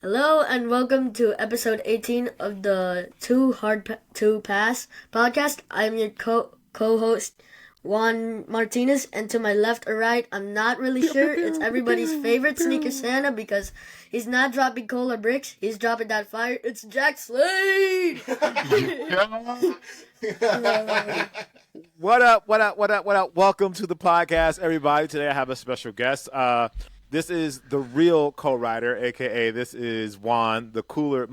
Hello and welcome to episode 18 of the Too Hard to Pass podcast. I'm your co-host Juan Martinez, and to my left or right, I'm not really sure. It's everybody's favorite Sneaker Santa because he's not dropping coal or bricks. He's dropping that fire. It's Jack Slade. What up? Welcome to the podcast, everybody. Today I have a special guest. This is the real co-writer, aka this is Juan, the cooler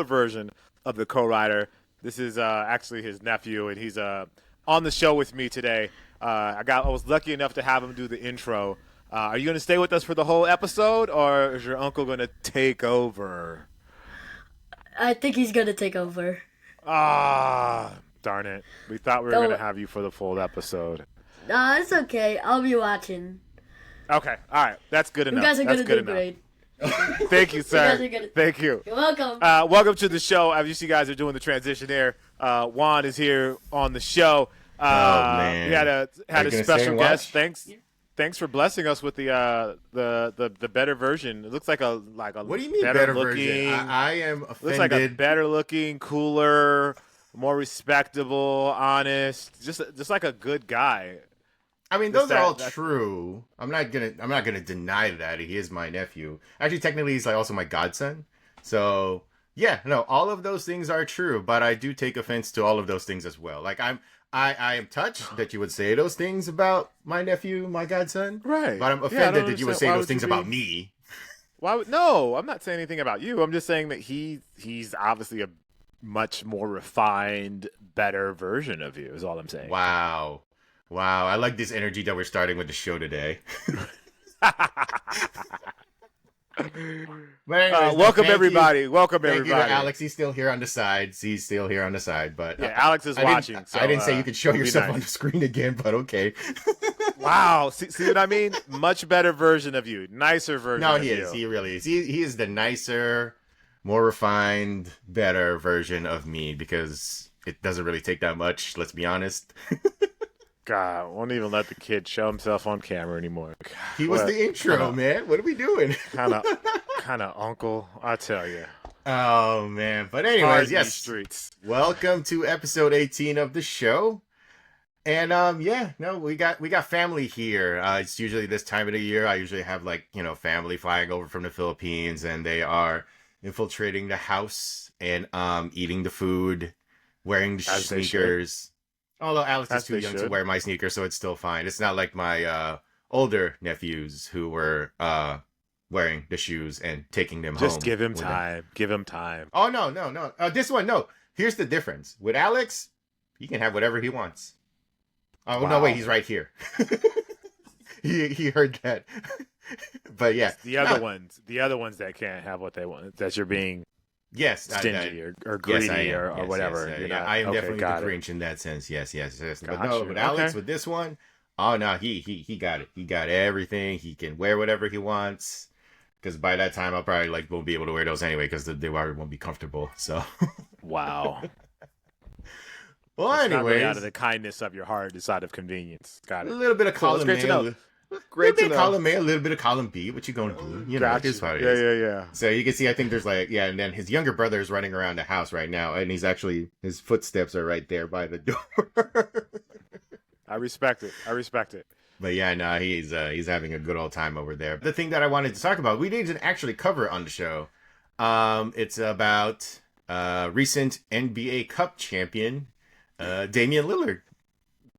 version of the co-writer. This is actually his nephew, and he's on the show with me today. I was lucky enough to have him do the intro. Are you going to stay with us for the whole episode, or is your uncle going to take over? I think he's gonna take over. Darn it. We thought we were going to have you for the full episode. Nah, it's okay. I'll be watching. Okay, all right. That's good enough. You guys are gonna do great. Thank you, sir. Thank you. You're welcome. Welcome to the show. As you guys are doing the transition there, Juan is here on the show. Man. We had a special guest. Thanks for blessing us with the better version. It looks like a What do you mean better version? I am offended. Looks like a better looking, cooler, more respectable, honest, just like a good guy. I mean, those are all true. I'm not gonna deny that he is my nephew. Actually, technically, he's also my godson. So yeah, no, all of those things are true. But I do take offense to all of those things as well. Like I am touched that you would say those things about my nephew, my godson. Right. But I'm offended that you would say those things about me. No, I'm not saying anything about you. I'm just saying that he's obviously a much more refined, better version of you. Is all I'm saying. Wow, I like this energy that we're starting with the show today. Welcome everybody. Welcome thank everybody. You to Alex, he's still here on the sides. But yeah, Alex is watching. I didn't say you could show yourself on the screen again, but okay. Wow, see what I mean? Much better version of you, nicer version. No, of he you. is. He really is. He is the nicer, more refined, better version of me because it doesn't really take that much. Let's be honest. God, won't even let the kid show himself on camera anymore. He was the intro, man. What are we doing? kind of uncle, I tell you. Oh man, but anyways, yes. Streets. Welcome to episode 18 of the show. And we got family here. It's usually this time of the year. I usually have family flying over from the Philippines, and they are infiltrating the house and eating the food, wearing the sneakers. Although Alex is too young to wear my sneakers, so it's still fine. It's not like my older nephews who were wearing the shoes and taking them home. Just give him time. Give him time. Oh, no. This one, no. Here's the difference. With Alex, he can have whatever he wants. Oh, wow. No, wait, he's right here. he heard that. But yeah. The other ones that can't have what they want, that you're being... Yes, stingy or greedy or whatever. Yes, I am definitely the Grinch in that sense. Yes. But no, with Alex, with this one, oh no, he got it. He got everything. He can wear whatever he wants. Because by that time, I'll probably won't be able to wear those anyway because they won't be comfortable. So, wow. Well, it's anyways, not really out of the kindness of your heart, it's out of convenience. Got it. A little bit of column A. Great to know. Column A, a little bit of column B. What you gonna do? You know, it's how it is. Yeah. So you can see, I think there's and then his younger brother is running around the house right now, and his footsteps are right there by the door. I respect it. But yeah, no, he's having a good old time over there. The thing that I wanted to talk about, we didn't actually cover on the show. It's about recent NBA Cup champion, Damian Lillard.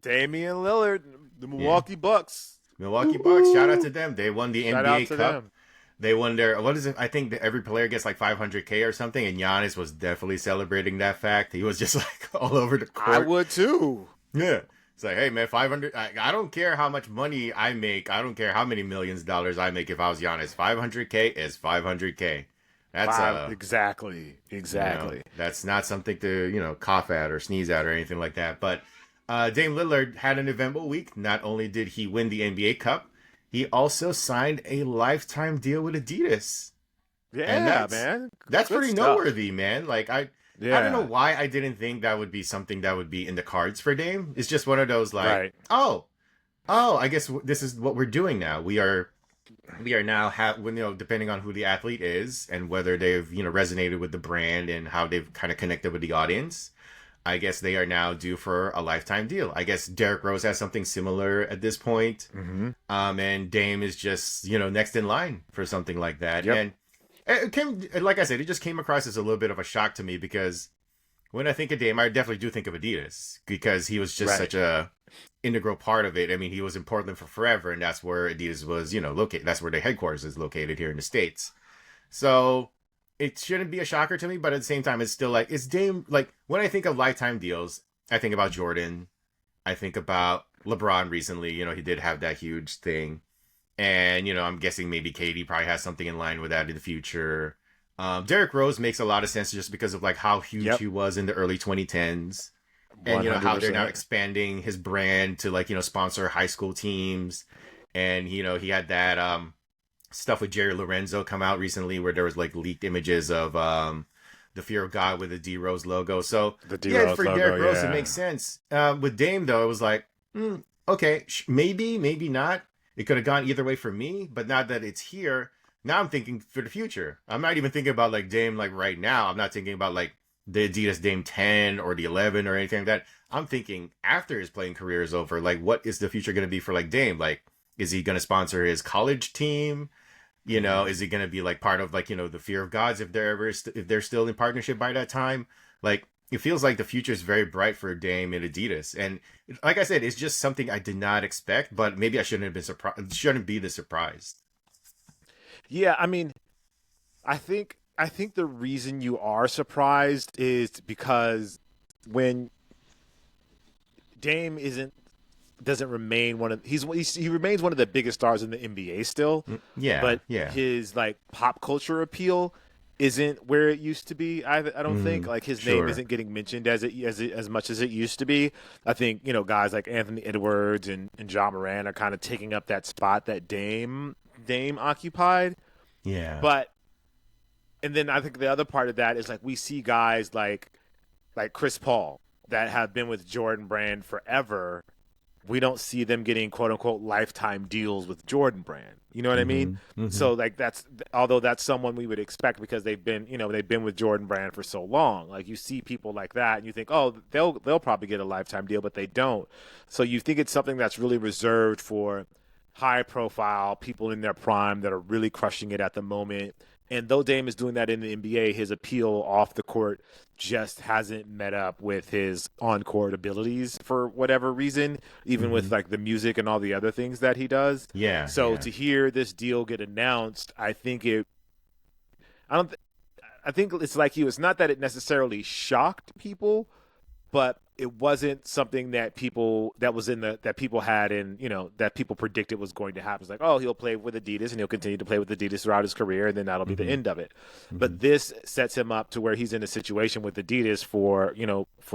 Damian Lillard, the Milwaukee Bucks. Milwaukee Bucks, shout out to them. They won the Shout NBA Cup. Them. They won their, what is it? I think every player gets like $500K or something, and Giannis was definitely celebrating that fact. He was just all over the court. I would too. Yeah. It's like, hey man, 500. I don't care how much money I make. I don't care how many millions of dollars I make if I was Giannis. 500K is 500K. That's exactly. That's not something to cough at or sneeze at or anything like that. But Dame Lillard had an eventful week. Not only did he win the NBA Cup, he also signed a lifetime deal with Adidas. Yeah, man. That's pretty noteworthy, man. I don't know why I didn't think that would be something that would be in the cards for Dame. It's just one of those I guess this is what we're doing now. We are we are now depending on who the athlete is and whether they've resonated with the brand and how they've kind of connected with the audience. I guess they are now due for a lifetime deal. I guess Derrick Rose has something similar at this point. And Dame is just next in line for something like that. Yep. And it came, like I said, it just came across as a little bit of a shock to me because when I think of Dame, I definitely do think of Adidas because he was just such a integral part of it. I mean, he was in Portland for forever, and that's where Adidas was, located. That's where their headquarters is located here in the States. So it shouldn't be a shocker to me, but at the same time, it's still like, it's Dame. Like, when I think of lifetime deals, I think about Jordan. I think about LeBron recently. He did have that huge thing. And, I'm guessing maybe KD probably has something in line with that in the future. Derrick Rose makes a lot of sense just because of like how huge he was in the early 2010s. And, how they're now expanding his brand to like, sponsor high school teams. And, he had that stuff with Jerry Lorenzo come out recently where there was like leaked images of the Fear of God with the D Rose logo. So, for Derrick Rose, it makes sense. With Dame, though, it was like, okay, maybe not. It could have gone either way for me, but now that it's here, now I'm thinking for the future. I'm not even thinking about like Dame like right now. I'm not thinking about like the Adidas Dame 10 or the 11 or anything like that. I'm thinking after his playing career is over, like what is the future going to be for like Dame? Like, is he going to sponsor his college team? Is he going to be like part of like, the Fear of Gods if they're still in partnership by that time? Like, it feels like the future is very bright for Dame and Adidas. And like I said, it's just something I did not expect, but maybe I shouldn't have been surprised. Shouldn't be this surprised. Yeah, I mean, I think the reason you are surprised is because when Dame doesn't remain he remains one of the biggest stars in the NBA still. But his like pop culture appeal isn't where it used to be. I don't think like his name isn't getting mentioned as much as it used to be. I think guys like Anthony Edwards and Ja Morant are kind of taking up that spot that Dame occupied. Yeah. And then I think the other part of that is like we see guys like Chris Paul that have been with Jordan Brand forever. We don't see them getting quote unquote lifetime deals with Jordan Brand. You know what I mean? So like although that's someone we would expect because they've been with Jordan Brand for so long. Like you see people like that and you think, oh, they'll probably get a lifetime deal, but they don't. So you think it's something that's really reserved for high profile people in their prime that are really crushing it at the moment. And though Dame is doing that in the NBA, his appeal off the court just hasn't met up with his on-court abilities for whatever reason, even with like the music and all the other things that he does. Yeah. So to hear this deal get announced, I think it's like it's not that it necessarily shocked people, but it wasn't something that people had and that people predicted was going to happen. It's like, oh, he'll play with Adidas and he'll continue to play with Adidas throughout his career, and then that'll be the end of it. But this sets him up to where he's in a situation with Adidas for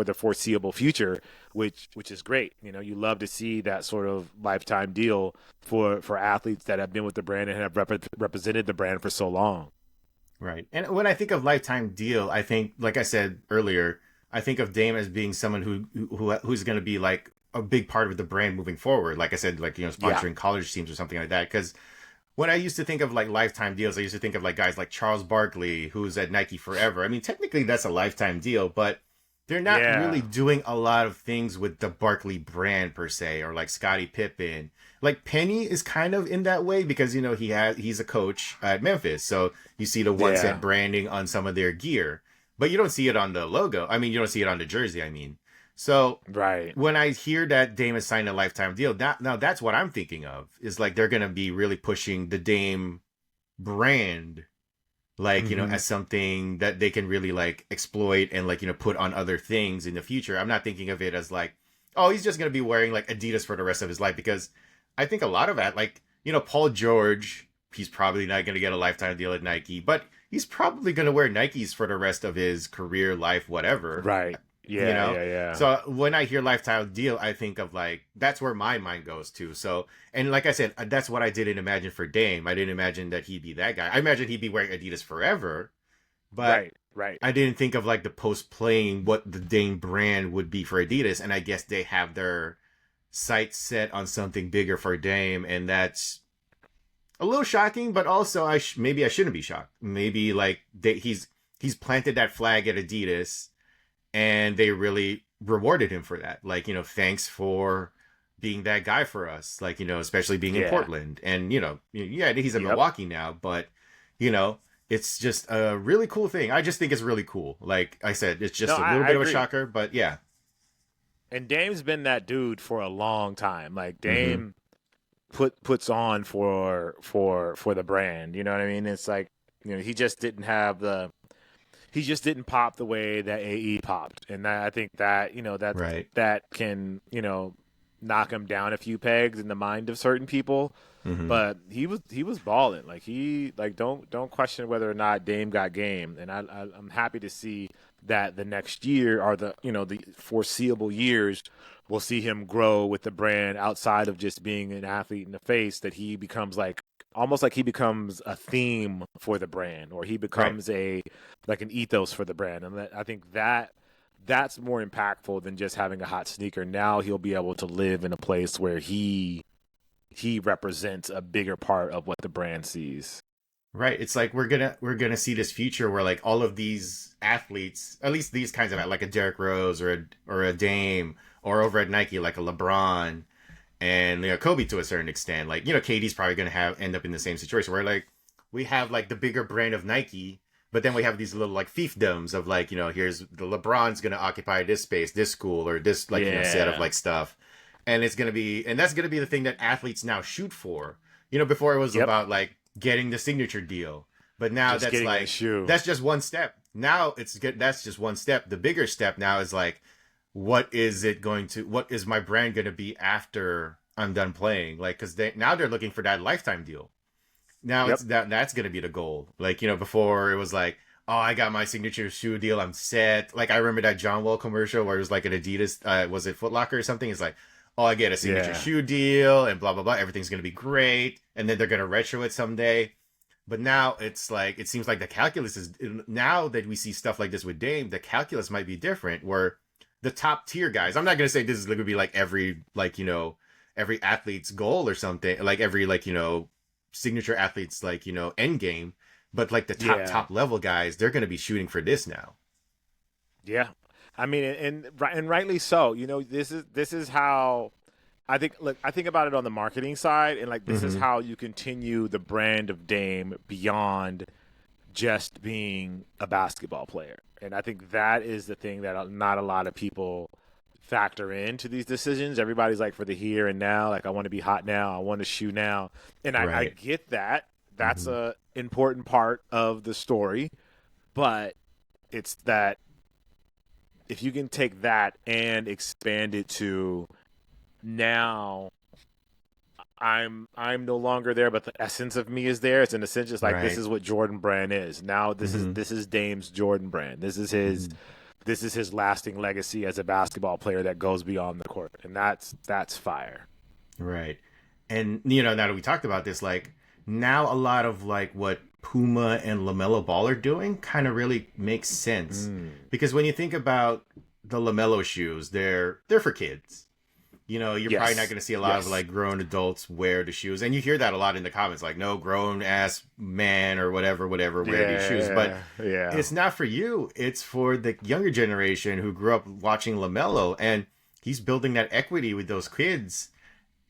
the foreseeable future, which is great. You love to see that sort of lifetime deal for athletes that have been with the brand and have represented the brand for so long. Right. And when I think of lifetime deal, I think, like I said earlier, I think of Dame as being someone who's going to be like a big part of the brand moving forward. Like I said, like, sponsoring college teams or something like that. Because when I used to think of like lifetime deals, I used to think of like guys like Charles Barkley, who's at Nike forever. I mean, technically that's a lifetime deal, but they're not really doing a lot of things with the Barkley brand per se, or like Scottie Pippen. Like Penny is kind of in that way because, he's a coach at Memphis. So you see the 1 cent branding on some of their gear. But you don't see it on the logo. I mean, you don't see it on the jersey, I mean. So when I hear that Dame has signed a lifetime deal, now that's what I'm thinking of. Is like they're going to be really pushing the Dame brand, like, as something that they can really like exploit and like, put on other things in the future. I'm not thinking of it as like, oh, he's just going to be wearing like Adidas for the rest of his life. Because I think a lot of that, like, Paul George, he's probably not going to get a lifetime deal at Nike, but he's probably going to wear Nikes for the rest of his career, life, whatever. Right. Yeah, yeah. So when I hear lifetime deal, I think of like, that's where my mind goes to. So, and like I said, that's what I didn't imagine for Dame. I didn't imagine that he'd be that guy. I imagined he'd be wearing Adidas forever, but right. I didn't think of like the post playing what the Dame brand would be for Adidas. And I guess they have their sights set on something bigger for Dame. And that's a little shocking, but also maybe I shouldn't be shocked. Maybe like he's planted that flag at Adidas, and they really rewarded him for that. Like, thanks for being that guy for us. Like, especially being in Portland, and he's in Milwaukee now, but it's just a really cool thing. I just think it's really cool. Like I said, it's just a little bit of a shocker, but yeah. And Dame's been that dude for a long time. Like Dame puts on for the brand. You know what I mean? It's like, he just didn't pop the way that AE popped, and I think that that can knock him down a few pegs in the mind of certain people. But he was balling. Like don't question whether or not Dame got game, and I'm happy to see that the next year or the foreseeable years we'll see him grow with the brand outside of just being an athlete in the face, that he becomes almost like he becomes a theme for the brand, or he becomes an ethos for the brand. And I think that's more impactful than just having a hot sneaker. Now he'll be able to live in a place where he represents a bigger part of what the brand sees. Right. It's like we're gonna see this future where like all of these athletes, at least these kinds of like a Derrick Rose or a Dame, or over at Nike like a LeBron and Kobe to a certain extent. Like KD's probably gonna end up in the same situation where like we have like the bigger brand of Nike, but then we have these little like fiefdoms of like here's the LeBron's gonna occupy this space, this school, or this set of like stuff, and that's gonna be the thing that athletes now shoot for. Before it was about like getting the signature deal, but now that's just one step. Now that's just one step. The bigger step now is like, what is my brand going to be after I'm done playing? Like, because now they're looking for that lifetime deal. Now that's going to be the goal. Like, before it was like, oh, I got my signature shoe deal, I'm set. Like, I remember that John Wall commercial where it was like an Adidas, was it Foot Locker or something? It's like, oh, I get a signature shoe deal and blah, blah, blah. Everything's going to be great. And then they're going to retro it someday. But now it's like, it seems like the calculus is, now that we see stuff like this with Dame, the calculus might be different, where the top tier guys, I'm not going to say this is going to be like every athlete's goal or something, like every, signature athlete's, end game, but like the top level guys, they're going to be shooting for this now. Yeah. I mean, and rightly so. This is how I think. Look, I think about it on the marketing side, and like this is how you continue the brand of Dame beyond just being a basketball player. And I think that is the thing that not a lot of people factor into these decisions. Everybody's like, for the here and now, like, I want to be hot now, I want to shoe now, and I get that. That's a important part of the story, but it's that. If you can take that and expand it to now, I'm no longer there, but the essence of me is there. It's in a sense just like this is what Jordan Brand is. Now this is Dame's Jordan Brand. This is his lasting legacy as a basketball player that goes beyond the court, and that's fire. Right. And now that we talked about this, like now a lot of like what Puma and LaMelo Ball are doing kind of really makes sense, because when you think about the LaMelo shoes, they're for kids. You're probably not going to see a lot of like grown adults wear the shoes, and you hear that a lot in the comments, like no grown ass man or whatever wear these shoes. But it's not for you; it's for the younger generation who grew up watching LaMelo, and he's building that equity with those kids.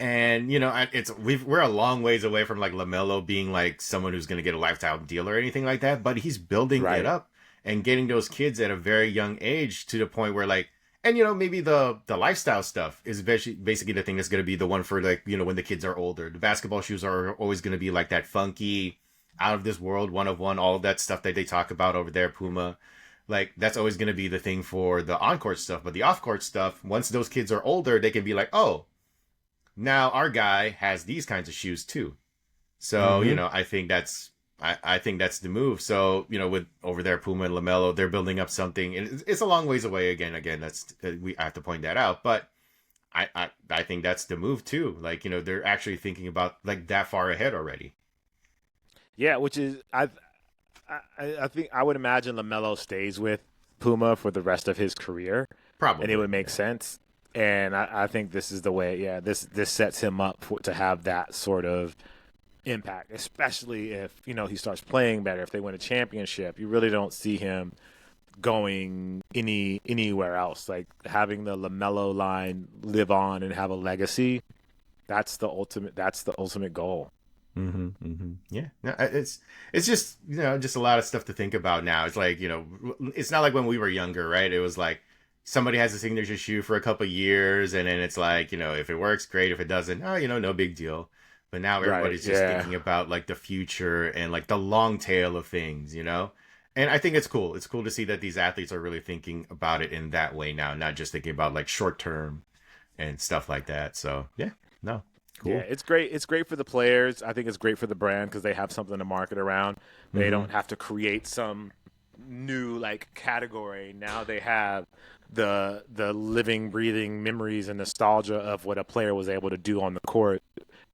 And we're a long ways away from like LaMelo being like someone who's going to get a lifetime deal or anything like that, but he's building it up and getting those kids at a very young age to the point where like, and maybe the lifestyle stuff is basically the thing that's going to be the one for like, when the kids are older. The basketball shoes are always going to be like that funky, out of this world, one of one, all of that stuff that they talk about over there, Puma. Like, that's always going to be the thing for the on-court stuff. But the off-court stuff, once those kids are older, they can be like, oh, now our guy has these kinds of shoes too. So, I think that's the move. So, with over there, Puma and LaMelo, they're building up something. And it's a long ways away again. I have to point that out. But I think that's the move too. Like, they're actually thinking about like that far ahead already. Yeah, which is, I think I would imagine LaMelo stays with Puma for the rest of his career. Probably. And it would make sense. And I think this is the way, this sets him up to have that sort of impact, especially if, he starts playing better, if they win a championship. You really don't see him going anywhere else. Like having the LaMelo line live on and have a legacy, that's the ultimate goal. Yeah, no, it's just just a lot of stuff to think about now. It's like it's not like when we were younger, right? It was like somebody has a signature shoe for a couple of years, and then it's like if it works, great. If it doesn't, no big deal. But now everybody's just thinking about like the future and like the long tail of things, And I think it's cool. It's cool to see that these athletes are really thinking about it in that way now, not just thinking about like short term and stuff like that. So yeah, no. Cool. Yeah, it's great. It's great for the players. I think it's great for the brand because they have something to market around. They don't have to create some new like category. Now they have the living, breathing memories and nostalgia of what a player was able to do on the court,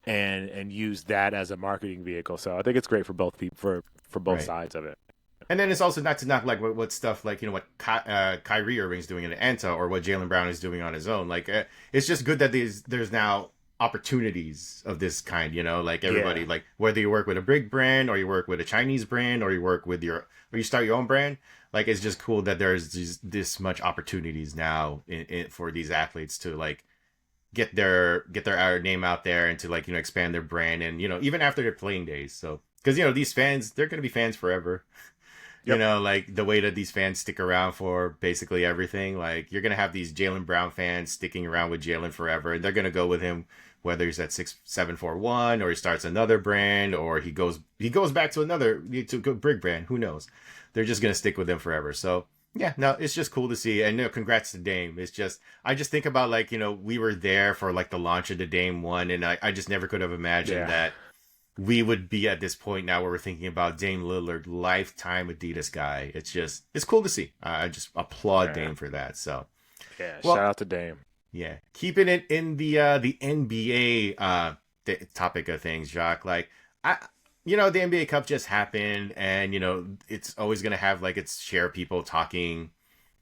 and use that as a marketing vehicle. So I think it's great for both people, for both sides of it. And then it's also not to knock like what stuff like what Kyrie Irving's doing in Anta or what Jaylen Brown is doing on his own. Like it's just good that there's now opportunities of this kind, like everybody, like whether you work with a big brand or you work with a Chinese brand or you work with or you start your own brand, like it's just cool that there's this much opportunities now for these athletes to like get their name out there and to like expand their brand and even after their playing days. So because these fans, they're gonna be fans forever. Yep. Like the way that these fans stick around for basically everything. Like you're gonna have these Jaylen Brown fans sticking around with Jaylen forever, and they're gonna go with him whether he's at 6741 or he starts another brand or he goes back to a big brand. Who knows? They're just gonna stick with him forever. So yeah, no, it's just cool to see, and congrats to Dame. It's just I just think about like we were there for like the launch of the Dame one, and I just never could have imagined that we would be at this point now where we're thinking about Dame Lillard, lifetime Adidas guy. It's cool to see. I just applaud Dame for that. So yeah, shout out to Dame. Yeah, keeping it in the NBA topic of things, Jacques. Like the NBA Cup just happened, and it's always gonna have like its share of people talking,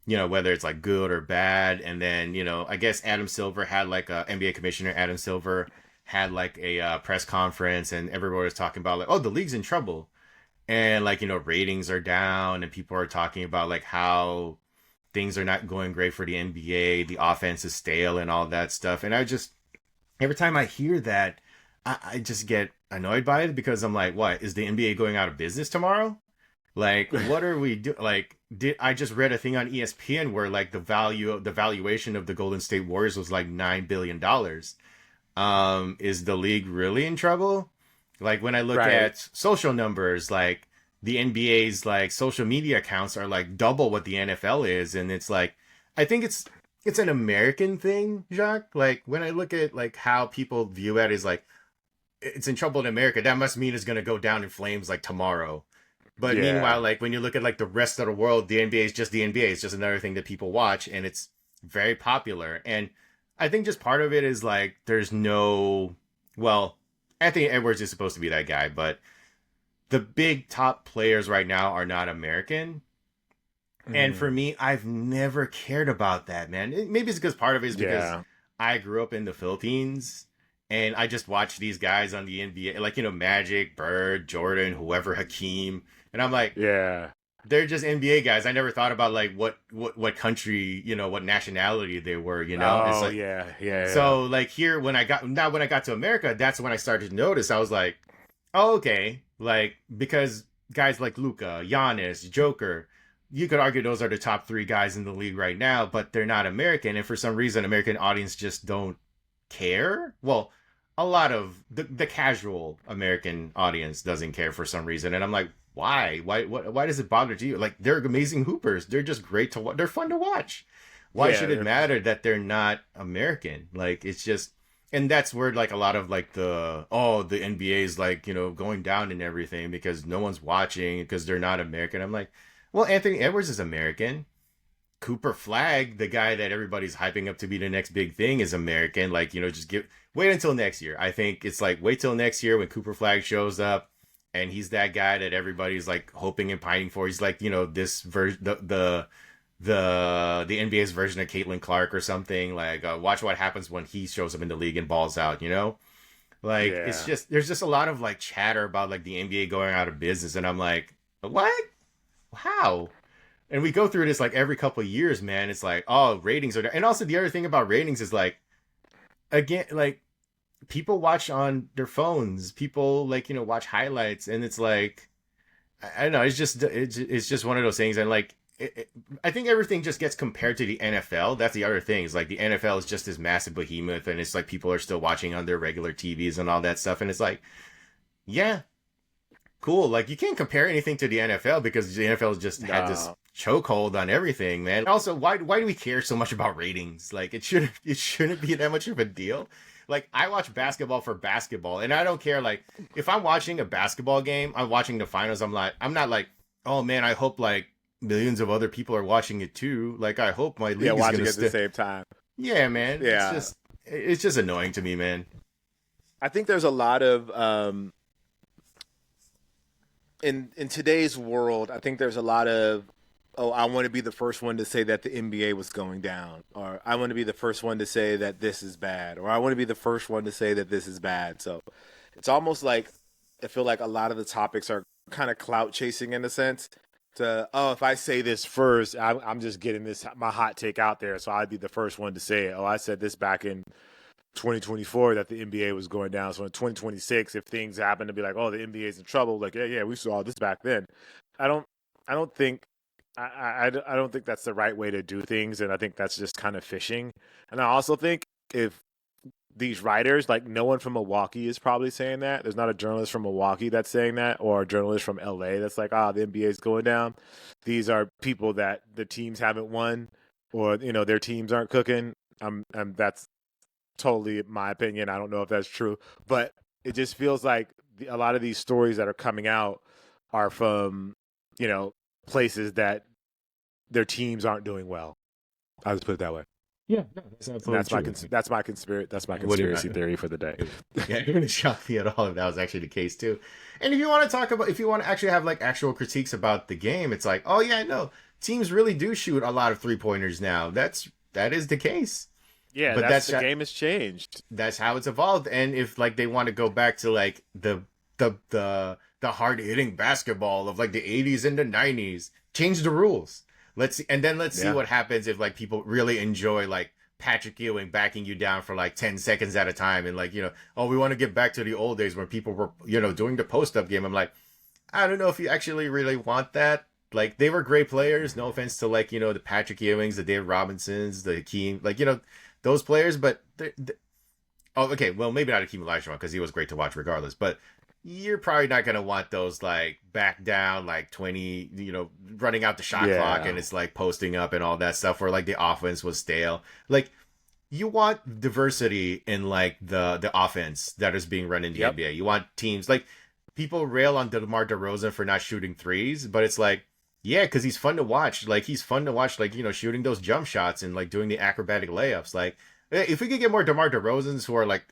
whether it's like good or bad. And then I guess Adam Silver had like NBA Commissioner Adam Silver had like a press conference, and everybody was talking about like, oh, the league's in trouble, and like ratings are down, and people are talking about like how things are not going great for the NBA, the offense is stale and all that stuff. And every time I hear that, I just get annoyed by it because I'm like, what, is the NBA going out of business tomorrow? Like, what are we doing? Like, I just read a thing on ESPN where like the valuation of the Golden State Warriors was like $9 billion. Is the league really in trouble? Like when I look at social numbers, like the NBA's like social media accounts are like double what the NFL is, and it's like I think it's an American thing, Jacques. Like when I look at like how people view it is like it's in trouble in America. That must mean it's gonna go down in flames like tomorrow. But meanwhile, like when you look at like the rest of the world, the NBA is just the NBA. It's just another thing that people watch, and it's very popular. And I think just part of it is like there's Anthony Edwards is supposed to be that guy, but the big top players right now are not American. And for me, I've never cared about that, man. Maybe it's because part of it is because I grew up in the Philippines and I just watched these guys on the NBA, like, Magic, Bird, Jordan, whoever, Hakeem. And I'm like, they're just NBA guys. I never thought about like what country, what nationality they were, Oh, it's like, So like here, when I got to America, that's when I started to notice. I was like, oh, okay. Like, because guys like Luka, Giannis, Joker, you could argue those are the top 3 guys in the league right now, but they're not American. And for some reason, American audience just don't care. Well, a lot of the casual American audience doesn't care for some reason. And I'm like, why? Why does it bother you? Like, they're amazing hoopers. They're just great to watch. They're fun to watch. Why should it matter that they're not American? Like, it's just, and that's where like a lot of like the NBA is like, going down and everything because no one's watching because they're not American. I'm like, well, Anthony Edwards is American. Cooper Flag, the guy that everybody's hyping up to be the next big thing, is American. Like, just wait until next year. I think it's like, wait till next year when Cooper Flag shows up and he's that guy that everybody's like hoping and pining for. He's like, this version, the NBA's version of Caitlin Clark or something. Like, watch what happens when he shows up in the league and balls out, Like it's Yeah. just there's just a lot of like chatter about like the NBA going out of business, and I'm like, what? How? And we go through this like every couple of years, man. It's like, oh, ratings are, and also the other thing about ratings is like, again, like people watch on their phones, people like watch highlights, and it's like, I don't know, it's just one of those things, and like. I think everything just gets compared to the NFL. That's the other thing. Is like the NFL is just this massive behemoth, and it's like people are still watching on their regular TVs and all that stuff. And it's like, yeah, cool. Like you can't compare anything to the NFL because the NFL has just had this No. chokehold on everything, man. Also, why do we care so much about ratings? Like it shouldn't be that much of a deal. Like I watch basketball for basketball, and I don't care. Like if I'm watching a basketball game, I'm watching the finals. I'm not like, oh man, I hope like millions of other people are watching it too. Like I hope my league Yeah, is watching gonna at the same time. Yeah, man. Yeah. It's just annoying to me, man. I think there's a lot of in today's world, I think there's a lot of, oh, I want to be the first one to say that the NBA was going down, or I want to be the first one to say that this is bad, or I want to be the first one to say that this is bad. So it's almost like I feel like a lot of the topics are kind of clout chasing in a sense. To, oh, if I say this first, I'm just getting my hot take out there, so I'd be the first one to say it. Oh, I said this back in 2024 that the NBA was going down. So in 2026, if things happen to be like, oh, the NBA is in trouble, like, yeah, we saw this back then. I don't think I don't think that's the right way to do things, and I think that's just kind of fishing. And I also think if these writers, like no one from Milwaukee is probably saying that. There's not a journalist from Milwaukee that's saying that, or a journalist from LA that's like, the NBA is going down. These are people that the teams haven't won, or their teams aren't cooking. And that's totally my opinion. I don't know if that's true, but it just feels like a lot of these stories that are coming out are from places that their teams aren't doing well. I'll just put it that way. Yeah, no, that's absolutely true. That's my conspiracy theory for the day. Yeah, it wouldn't shock me at all if that was actually the case too. And if you want to actually have like actual critiques about the game, it's like, oh yeah, no, teams really do shoot a lot of 3-pointers now. That is the case. Yeah, but the game has changed. That's how it's evolved. And if like they want to go back to like the hard hitting basketball of like the 80s and the 90s, change the rules. Let's see what happens if like people really enjoy like Patrick Ewing backing you down for like 10 seconds at a time, and like, we want to get back to the old days when people were, doing the post up game. I'm like, I don't know if you actually really want that. Like they were great players. No offense to like, the Patrick Ewings, the Dave Robinsons, the Hakeem, like, those players, but oh, okay. Well, maybe not Hakeem Olajuwon because he was great to watch regardless, but you're probably not going to want those like back down like 20, running out the shot clock and it's like posting up and all that stuff where like the offense was stale. Like you want diversity in like the offense that is being run in the NBA. You want teams like people rail on DeMar DeRozan for not shooting threes, but it's like, yeah, because he's fun to watch. Like he's fun to watch, like, shooting those jump shots and like doing the acrobatic layups. Like if we could get more DeMar DeRozans who are like,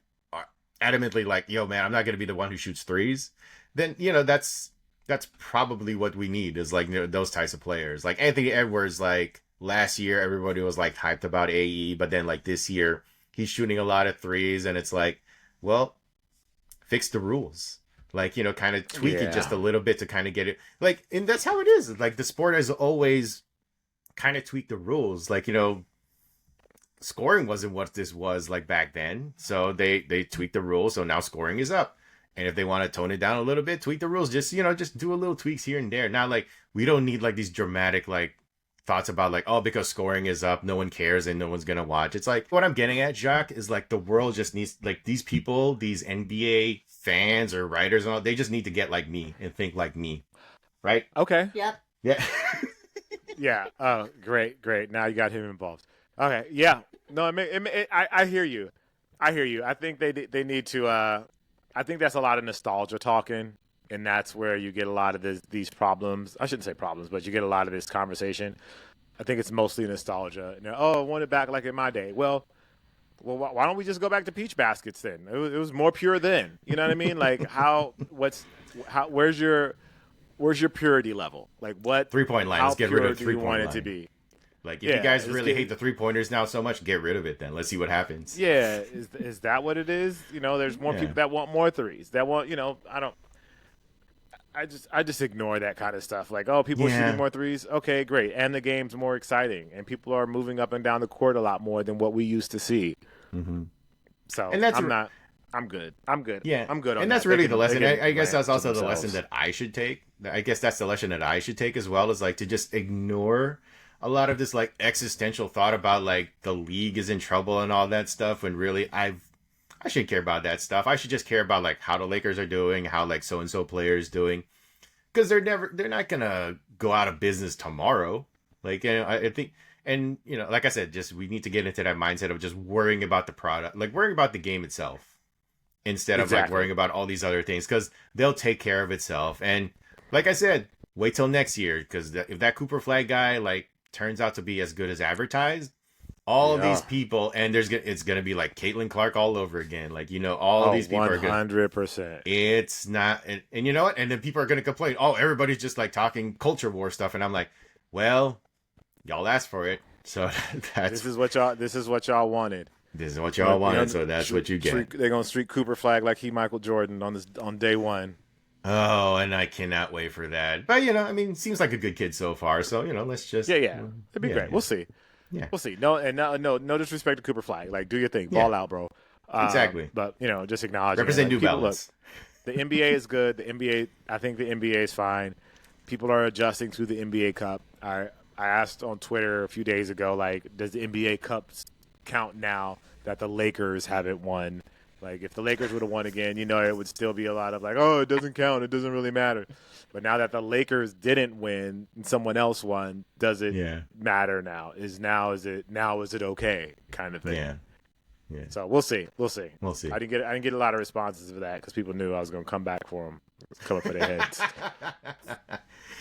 adamantly like, yo man, I'm not gonna be the one who shoots threes, then that's probably what we need is like those types of players. Like Anthony Edwards, like last year everybody was like hyped about AE, but then like this year he's shooting a lot of threes, and it's like, well, fix the rules, like kind of tweak it just a little bit to kind of get it like, and that's how it is. Like the sport has always kind of tweaked the rules, like scoring wasn't what this was like back then, so they tweaked the rules, so now scoring is up. And if they want to tone it down a little bit, tweak the rules, just just do a little tweaks here and there. Not like we don't need like these dramatic like thoughts about like, oh, because scoring is up, no one cares and no one's gonna watch. It's like what I'm getting at, Jacques, is like the world just needs like these people, these NBA fans or writers and all, they just need to get like me and think like me, right? Okay. Yep. Yeah. Yeah. Oh, great. Now you got him involved. Okay. Yeah. No, I hear you. I think they need to. I think that's a lot of nostalgia talking, and that's where you get a lot of these problems. I shouldn't say problems, but you get a lot of this conversation. I think it's mostly nostalgia. And I want it back like in my day. Well, why don't we just go back to peach baskets then? It was more pure then. You know what I mean? Like where's your purity level? Like what 3-point line. How Let's get pure rid of do you 3-point want line. it to be? Like, if you guys really hate the 3-pointers now so much, get rid of it then. Let's see what happens. Yeah, is that what it is? You know, there's more people that want more threes. That want, you know, I just ignore that kind of stuff. Like, oh, people are shooting more threes. Okay, great. And the game's more exciting. And people are moving up and down the court a lot more than what we used to see. Mm-hmm. So and that's I'm good. I'm good. Yeah. I'm good on and that. that's really the lesson. I guess that's also the lesson that I should take. I guess that's the lesson that I should take as well, is like to just ignore a lot of this like existential thought about like the league is in trouble and all that stuff, when really I shouldn't care about that stuff. I should just care about like how the Lakers are doing, how like so and so players doing, because they're not gonna go out of business tomorrow. Like, you know, I think, and you know, like I said, just we need to get into that mindset of just worrying about the product, like worrying about the game itself, instead of like worrying about all these other things, because they'll take care of itself. And like I said, wait till next year, because if that Cooper Flag guy like turns out to be as good as advertised, all of these people, and it's gonna be like Caitlin Clark all over again. Like, you know, all these people 100%. It's not, and you know what? And then people are gonna complain. Oh, everybody's just like talking culture war stuff, and I'm like, well, y'all asked for it, so this is what y'all wanted. This is what y'all wanted, so that's what you get. They're gonna streak Cooper Flag like he Michael Jordan on day one. Oh, and I cannot wait for that. But, you know, I mean, seems like a good kid so far. So, you know, let's just... Yeah. It'd be great. We'll see. Yeah. We'll see. No disrespect to Cooper Flag. Like, do your thing. Ball out, bro. Exactly. But, you know, just acknowledge Represent New Balance. The NBA is good. I think the NBA is fine. People are adjusting to the NBA Cup. I asked on Twitter a few days ago, like, does the NBA Cup count now that the Lakers haven't won? Like, if the Lakers would have won again, you know, it would still be a lot of like, oh, it doesn't count. It doesn't really matter. But now that the Lakers didn't win and someone else won, does it matter now? Is it okay kind of thing? Yeah. So we'll see. I didn't get a lot of responses for that because people knew I was going to come back for them, come up for their heads.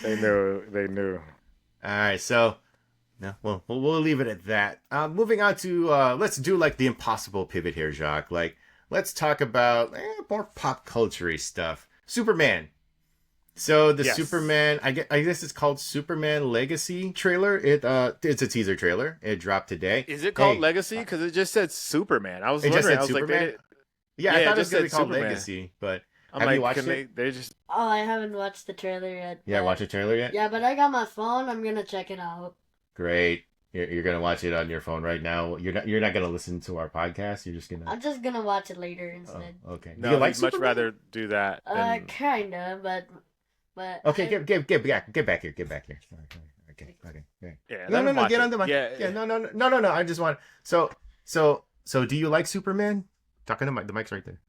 They knew. All right. So, no, well, we'll leave it at that. Moving on to, let's do like the impossible pivot here, Jacques. Like, let's talk about more pop culture-y stuff. Superman. So the Superman, I guess it's called Superman Legacy trailer. It's a teaser trailer. It dropped today. Is it called Legacy? Because it just said Superman. I was wondering. I was Superman? Like, I thought it was going to be called Superman. Legacy, but have you watched it? They just... Oh, I haven't watched the trailer yet. Yeah, watch the trailer yet? Yeah, but I got my phone. I'm going to check it out. Great. You're gonna watch it on your phone right now. You're not gonna listen to our podcast. You're just gonna. I'm just gonna watch it later instead. Oh, okay. No, I'd much rather do that. Kinda, but. Okay, get back here. Okay. Yeah. No. Get on the mic. Yeah. No. I just want. So do you like Superman? Talking to the mic's right there.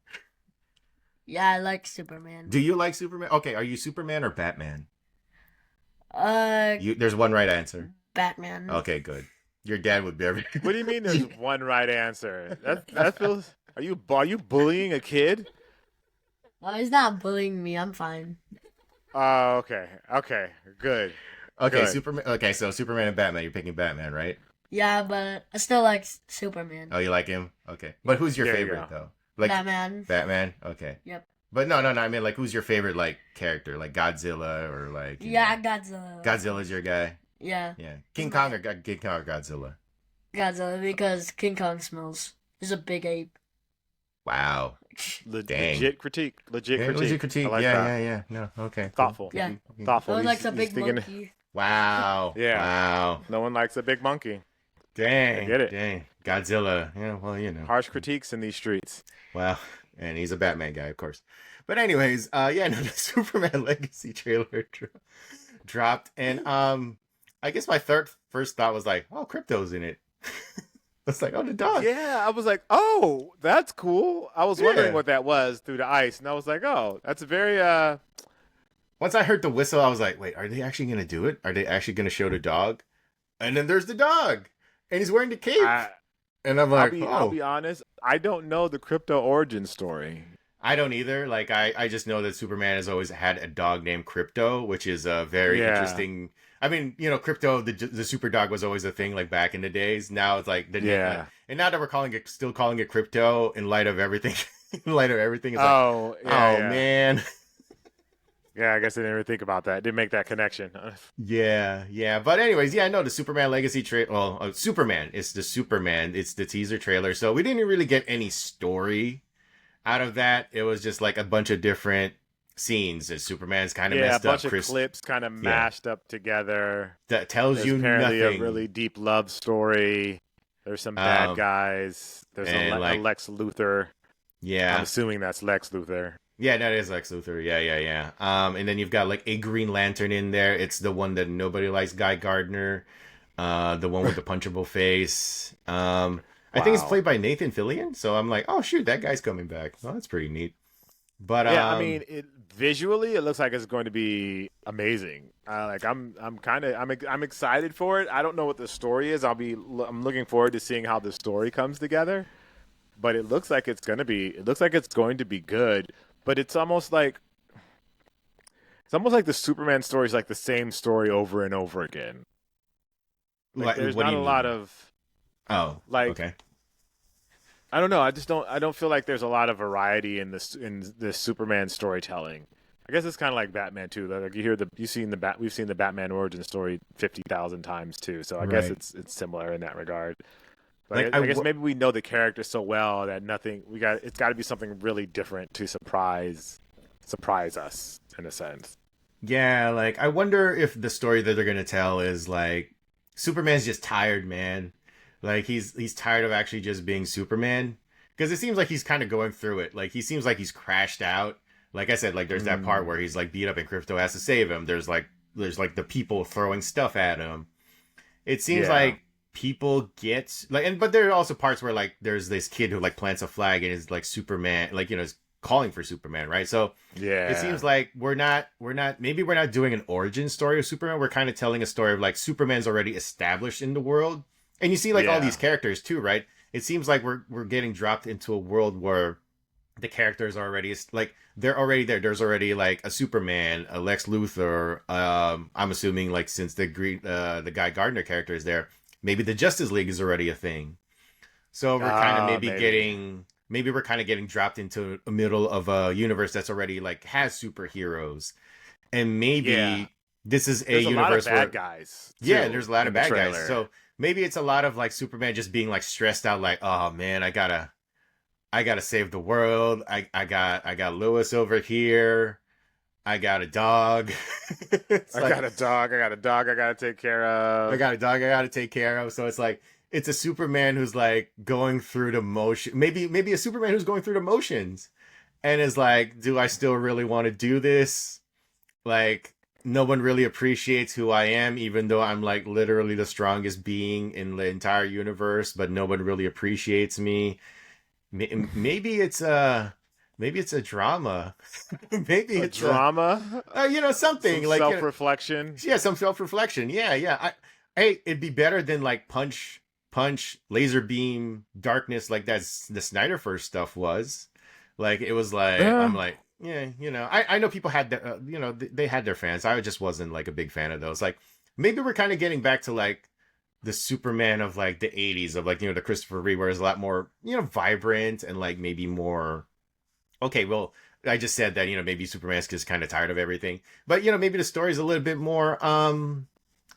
Yeah, I like Superman. Do you like Superman? Okay, are you Superman or Batman? There's one right answer. Batman. Okay, good. Your dad would be everything. What do you mean there's one right answer? That feels... Are you bullying a kid? No, he's not bullying me. I'm fine. Oh, okay. Okay, good. Okay, good. Superman. Okay, so Superman and Batman. You're picking Batman, right? Yeah, but I still like Superman. Oh, you like him? Okay. But who's your favorite, though? Like Batman. Batman? Okay. Yep. But no. I mean, like, who's your favorite, like, character? Like Godzilla or, like... Godzilla. Godzilla's your guy? Yeah. King Kong or Godzilla? Godzilla, because King Kong smells. He's a big ape. Wow. Legit critique. Legit critique. I like that. Yeah. No, okay. Thoughtful. Yeah. Thoughtful. No one likes a big monkey. Wow. Yeah. Wow. No one likes a big monkey. Dang. I get it. Dang. Godzilla. Yeah, well, you know. Harsh critiques in these streets. Well, and he's a Batman guy, of course. But anyways, the Superman Legacy trailer dropped. And I guess my first thought was like, oh, Crypto's in it. It's like, oh, the dog. Yeah, I was like, oh, that's cool. I was wondering what that was through the ice, and I was like, oh, that's a very Once I heard the whistle, I was like, wait, are they actually going to do it? Are they actually going to show the dog? And then there's the dog, and he's wearing the cape. And I'm like, I'll be honest, I don't know the Crypto origin story. I don't either. Like, I just know that Superman has always had a dog named Crypto, which is a very interesting... I mean, you know, Crypto, the super dog was always a thing, like, back in the days. Now it's like... and now that we're still calling it Crypto in light of everything... it's like, man. Yeah, I guess I didn't even think about that. Didn't make that connection. Yeah. But anyways, yeah, no, the Superman Legacy trailer. Well, Superman. It's the Superman. It's the teaser trailer. So we didn't really get any story out of that. It was just like a bunch of different scenes. And Superman's kind of Yeah, a messed up. bunch of clips kind of mashed up together. That tells There's you apparently nothing. a really deep love story. There's some bad guys. There's a Lex Luthor. Yeah. I'm assuming that's Lex Luthor. Yeah, that is Lex Luthor. Yeah. And then you've got like a Green Lantern in there. It's the one that nobody likes, Guy Gardner. The one with the punchable face. I think it's played by Nathan Fillion. So I'm like, oh shoot, that guy's coming back. Well, that's pretty neat. But yeah, I mean, visually, it looks like it's going to be amazing. I'm excited for it. I don't know what the story is. I'm looking forward to seeing how the story comes together. But it looks like it's going to be. It looks like it's going to be good. But it's almost like the Superman story is like the same story over and over again. Like, there's not a lot of. Oh, like okay. I don't know. I don't feel like there's a lot of variety in this Superman storytelling. I guess it's kind of like Batman too. Like we've seen the Batman origin story 50,000 times too. So I guess it's similar in that regard. But I guess maybe we know the character so well that it's got to be something really different to surprise us in a sense. Yeah, like I wonder if the story that they're gonna tell is like Superman's just tired, man. Like he's tired of actually just being Superman, because it seems like he's kind of going through it. Like he seems like he's crashed out. Like I said, like there's that part where he's like beat up and Crypto has to save him. There's like the people throwing stuff at him. It seems like people get like, but there are also parts where like there's this kid who like plants a flag and is like Superman, like is calling for Superman, right? So it seems like we're not doing an origin story of Superman. We're kind of telling a story of like Superman's already established in the world. And you see like all these characters too, right? It seems like we're getting dropped into a world where the characters are already like they're already there. There's already like a Superman, a Lex Luthor. I'm assuming like since the Guy Gardner character is there, maybe the Justice League is already a thing. So we're kind of maybe we're kind of getting dropped into the middle of a universe that's already like has superheroes, and maybe this is a universe where guys. Yeah, there's a lot of bad guys. So maybe it's a lot of like Superman just being like stressed out, like, oh man, I gotta save the world. I got Lois over here. I got a dog. I got a dog I gotta take care of. I got a dog I gotta take care of. So it's like it's a Superman who's like going through the motion. Maybe a Superman who's going through the motions and is like, do I still really want to do this? Like, no one really appreciates who I am, even though I'm like literally the strongest being in the entire universe, but no one really appreciates me. Maybe it's a drama. Maybe it's drama. Something some like self-reflection. Some self-reflection. Yeah. Hey, it'd be better than like punch, laser beam, darkness like the Snyderverse stuff was. Like it was like I'm like. Yeah, I know people had their, they had their fans. I just wasn't like a big fan of those. Like maybe we're kind of getting back to like the Superman of like the 80s of like, the Christopher Reeve, where it's a lot more, vibrant and like maybe more. Okay, well, I just said that, maybe Superman's just kind of tired of everything. But, maybe the story's a little bit more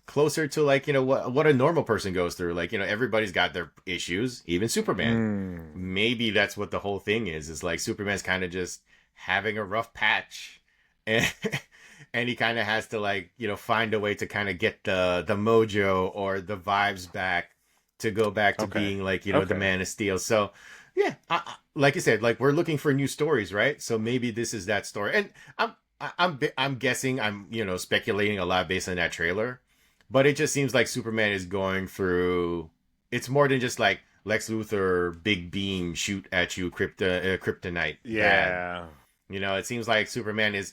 closer to like, what a normal person goes through. Like, everybody's got their issues, even Superman. Maybe that's what the whole thing is like Superman's kind of just having a rough patch, and he kind of has to like find a way to kind of get the mojo or the vibes back to go back to being like the Man of Steel. So yeah, like I said, like we're looking for new stories, right? So maybe this is that story, and I'm guessing, I'm speculating a lot based on that trailer, but it just seems like Superman is going through. It's more than just like Lex Luthor, big beam, shoot at you, kryptonite. Yeah. It seems like Superman is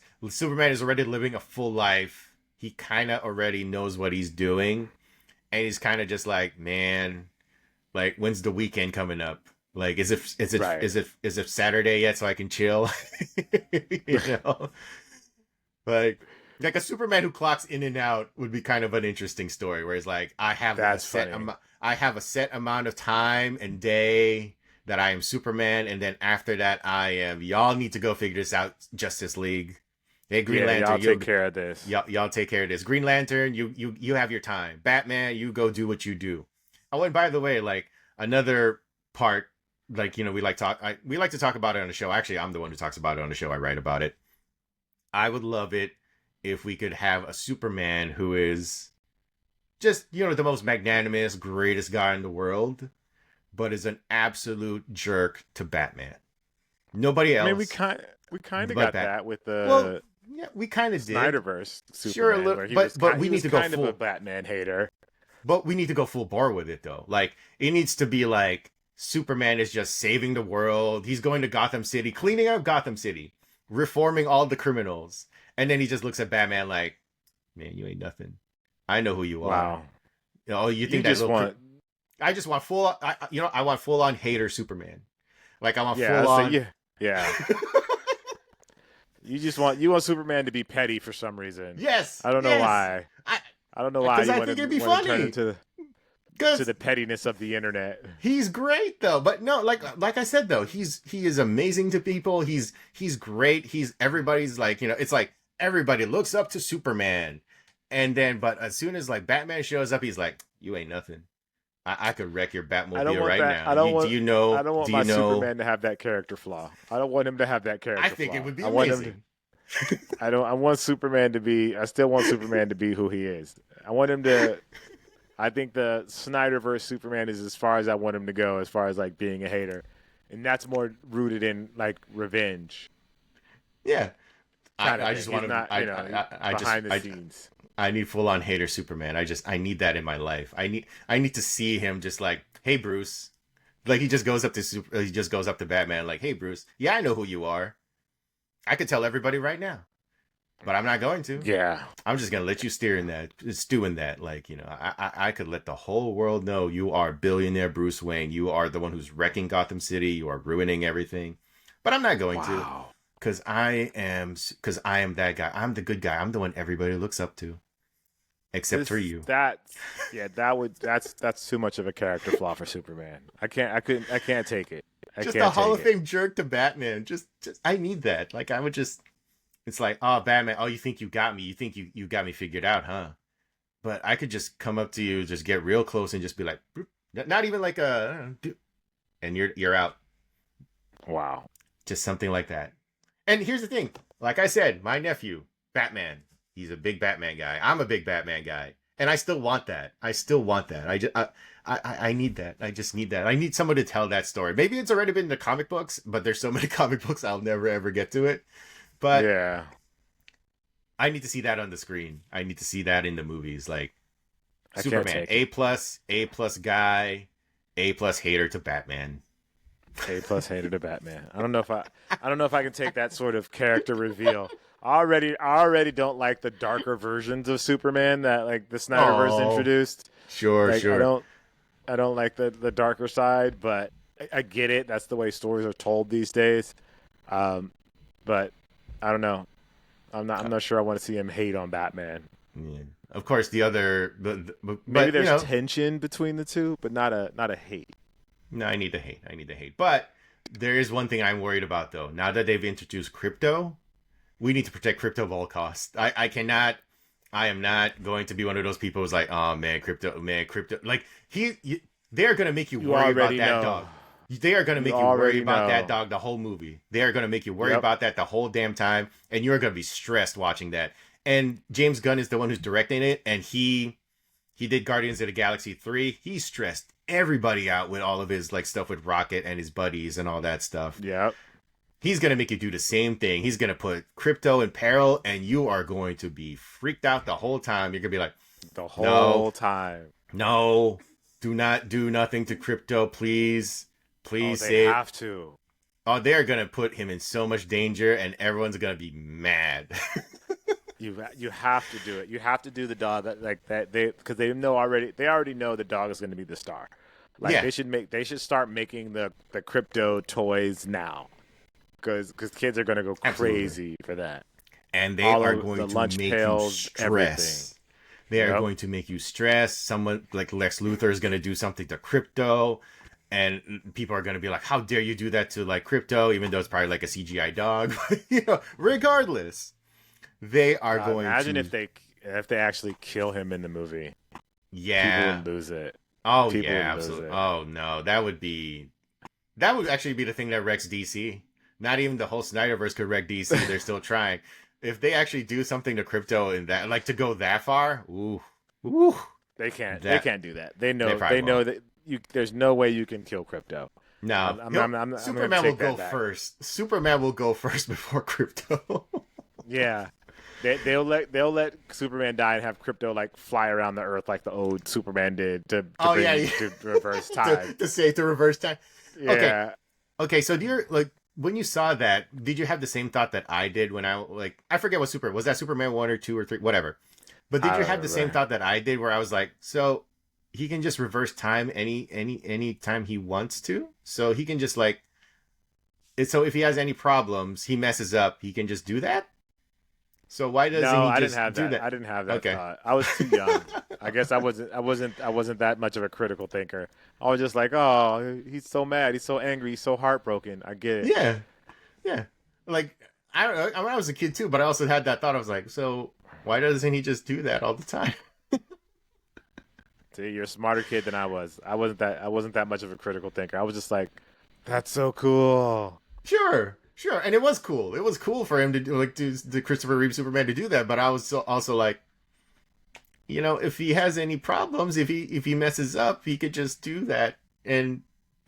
already living a full life. He kind of already knows what he's doing, and he's kind of just like, man, like when's the weekend coming up? Like, is it Saturday yet so I can chill? Like a Superman who clocks in and out would be kind of an interesting story, where he's like, I have a set amount of time and day that I am Superman, and then after that I am, y'all need to go figure this out, Justice League. Hey, Green Yeah, Lantern, y'all take care of this. y'all take care of this. Green Lantern, you have your time. Batman, you go do what you do. Oh, and by the way, like another part, like we like to talk about it on the show. Actually, I'm the one who talks about it on the show. I write about it. I would love it if we could have a Superman who is just, the most magnanimous, greatest guy in the world, but is an absolute jerk to Batman. Nobody else. I mean, we kind of got that with the yeah, we kind of did. Snyderverse Superman, Sure, where he but was but we he need was to go kind full. of a Batman hater. But we need to go full bore with it, though. Like, it needs to be like Superman is just saving the world. He's going to Gotham City, cleaning up Gotham City, reforming all the criminals. And then he just looks at Batman like, man, you ain't nothing. I know who you are. Wow. Oh, you think You that just want... I just want full... I want full-on hater Superman. Like, I want Yeah, full-on... so yeah. You want Superman to be petty for some reason. Yes. I don't know why. I don't know why you want to turn into the pettiness of the internet. He's great though, but no, like I said though, he is amazing to people. He's great. Everybody's like, it's like everybody looks up to Superman, and then but as soon as like Batman shows up, he's like, you ain't nothing. I could wreck your Batmobile right now. I don't want Superman to have that character flaw. I don't want him to have that character flaw. I think it would be amazing. I want Superman to be. I still want Superman to be who he is. I want him to. I think the Snyderverse Superman is as far as I want him to go, as far as like being a hater, and that's more rooted in like revenge. Yeah, I just want him. Behind the scenes. I need full on hater Superman. I need that in my life. I need to see him just like, hey Bruce, like he just goes up to Batman like, hey Bruce, yeah, I know who you are. I could tell everybody right now, but I'm not going to. Yeah. I'm just going to let you stew in that. Like, I could let the whole world know you are billionaire Bruce Wayne. You are the one who's wrecking Gotham City. You are ruining everything, but I'm not going to, because I am that guy. I'm the good guy. I'm the one everybody looks up to, except for you. That's too much of a character flaw for Superman. I can't take it. Just a Hall of Fame jerk to Batman. Just I need that. Like I would just. It's like, oh, Batman, oh, you think you got me. You think you got me figured out, huh? But I could just come up to you, just get real close and just be like, not even like and you're out. Wow. Just something like that. And here's the thing. Like I said, my nephew, Batman, he's a big Batman guy. I'm a big Batman guy. And I still want that. I need that. I just need that. I need someone to tell that story. Maybe it's already been in the comic books, but there's so many comic books I'll never, ever get to it. But yeah, I need to see that on the screen. I need to see that in the movies. Like Superman, A+ guy, A+ hater to Batman. A+ hater to Batman. I don't know if I can take that sort of character reveal. I already don't like the darker versions of Superman that like the Snyderverse introduced. Sure. I don't like the darker side, but I get it. That's the way stories are told these days. But I don't know. I'm not sure I want to see him hate on Batman. Yeah. Of course, maybe there's tension between the two, but not a hate. No, I need the hate. But there is one thing I'm worried about, though. Now that they've introduced crypto, we need to protect crypto at all costs. I am not going to be one of those people who's like, oh man, crypto. Like they're gonna make you worry about that dog. They are going to make you worry about that dog the whole movie. They are going to make you worry about that the whole damn time. And you're going to be stressed watching that. And James Gunn is the one who's directing it. And he did Guardians of the Galaxy 3. He stressed everybody out with all of his like stuff with Rocket and his buddies and all that stuff. Yep. He's going to make you do the same thing. He's going to put crypto in peril. And you are going to be freaked out the whole time. You're going to be like, the whole time. No, do not do nothing to crypto, please. Please they have to. Oh, they're gonna put him in so much danger, and everyone's gonna be mad. You have to do it. You have to do the dog because they already know the dog is going to be the star. Like they should start making the crypto toys now, because kids are going to go crazy for that. And they are going to make you stress. Everything. They are going to make you stress. Someone like Lex Luthor is going to do something to crypto. And people are going to be like, how dare you do that to like crypto, even though it's probably like a CGI dog, regardless. they are going imagine to. if they actually kill him in the movie. Yeah. People would lose it. Oh People yeah, would lose absolutely. it. Oh no, that would actually be the thing that wrecks DC. Not even the whole Snyderverse could wreck DC. They're still trying. If they actually do something to crypto in that, like to go that far, ooh, They can't. That- They can't do that. They know. probably They know won't. that there's no way you can kill crypto. no. I'm gonna Superman will take that go back. first. Superman will go first before crypto. Yeah. They'll let Superman die and have crypto like fly around the earth like the old Superman did to reverse time. to reverse time. Yeah. Okay, so do you like when you saw that? Did you have the same thought that I did when I forget what was that Superman 1 or 2 or 3, whatever. But did I you don't have the same remember. thought that I did, where I was like, so he can just reverse time any time he wants to, so he can just like, so if he has any problems, he messes up, he can just do that. So why doesn't No, he I just didn't have do that. that? I didn't have that Okay. thought. I was too young. I guess I wasn't that much of a critical thinker. I was just like, oh, he's so mad, he's so angry, he's so heartbroken. I get it. Yeah, yeah. Like I don't know. I was a kid too, but I also had that thought. I was like, so why doesn't he just do that all the time? See, you're a smarter kid than I was. I wasn't that much of a critical thinker. I was just like, that's so cool. Sure, and it was cool. It was cool for him to do the Christopher Reeve Superman to do that. But I was also like, if he has any problems, if he messes up, he could just do that. And